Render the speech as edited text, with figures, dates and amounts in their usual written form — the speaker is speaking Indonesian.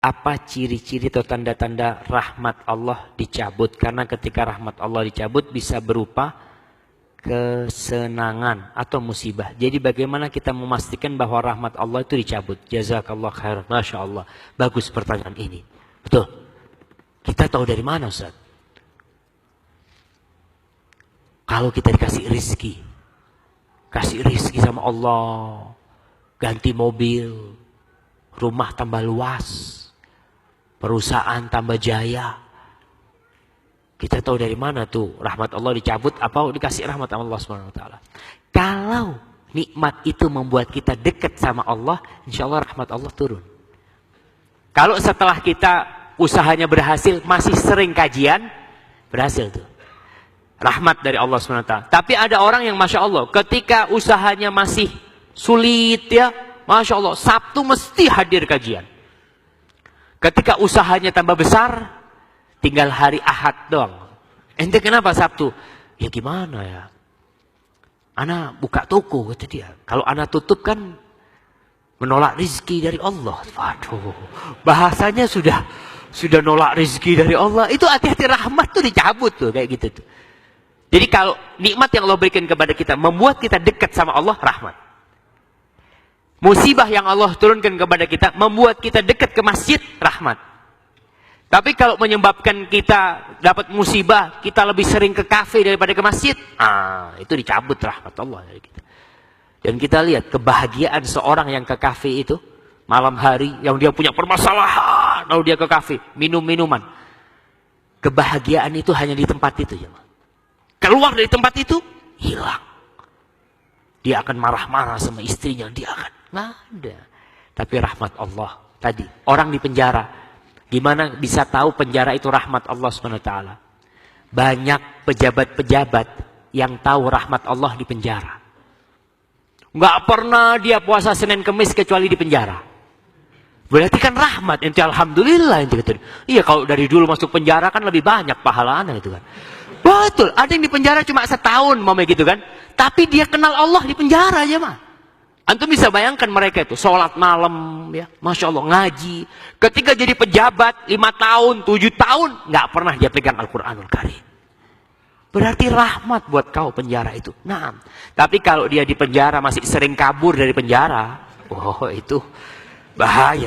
apa ciri-ciri atau tanda-tanda rahmat Allah dicabut? Karena ketika rahmat Allah dicabut bisa berupa kesenangan atau musibah. Jadi bagaimana kita memastikan bahwa rahmat Allah itu dicabut? Jazakallah khairan. Masya Allah. Bagus pertanyaan ini. Betul. Kita tahu dari mana, Ustaz? Kalau kita dikasih rizki. Kasih rizki sama Allah. Ganti mobil. Rumah tambah luas. Perusahaan tambah jaya. Kita tahu dari mana tuh rahmat Allah dicabut apa dikasih rahmat Allah SWT. Kalau nikmat itu membuat kita dekat sama Allah, insya Allah rahmat Allah turun. Kalau setelah kita usahanya berhasil, masih sering kajian, berhasil tuh. Rahmat dari Allah SWT. Tapi ada orang yang Masya Allah, ketika usahanya masih sulit ya, Masya Allah, Sabtu mesti hadir kajian. Ketika usahanya tambah besar, tinggal hari Ahad doang. Ente kenapa Sabtu? Ya gimana ya? Ana buka toko, kata dia. Kalau ana tutup kan menolak rezeki dari Allah. Waduh, bahasanya sudah nolak rezeki dari Allah. Itu hati-hati rahmat tuh dicabut tuh kayak gitu tuh. Jadi kalau nikmat yang Allah berikan kepada kita membuat kita dekat sama Allah, rahmat. Musibah yang Allah turunkan kepada kita membuat kita dekat ke masjid, rahmat. Tapi kalau menyebabkan kita dapat musibah, kita lebih sering ke kafe daripada ke masjid, itu dicabut rahmat Allah dari kita. Dan kita lihat kebahagiaan seorang yang ke kafe itu malam hari, yang dia punya permasalahan, lalu dia ke kafe minum minuman. Kebahagiaan itu hanya di tempat itu ya. Keluar dari tempat itu hilang. Dia akan marah-marah sama istrinya, dia akan nggak ada. Tapi rahmat Allah tadi, orang di penjara, gimana bisa tahu penjara itu rahmat Allah SWT? Banyak pejabat-pejabat yang tahu rahmat Allah di penjara. Nggak pernah dia puasa Senin Kemis kecuali di penjara. Berarti kan rahmat. Ente alhamdulillah ente gitu. Iya, kalau dari dulu masuk penjara kan lebih banyak pahalanya itu kan. Betul, ada yang di penjara cuma setahun mama gitu kan. Tapi dia kenal Allah di penjara aja mah. Antum bisa bayangkan mereka itu sholat malam ya, Masya Allah, ngaji. Ketika jadi pejabat 5 tahun, 7 tahun, nggak pernah dia pegang Al-Quranul Karim. Berarti rahmat buat kau penjara itu. Nah, tapi kalau dia di penjara masih sering kabur dari penjara, oh itu bahaya.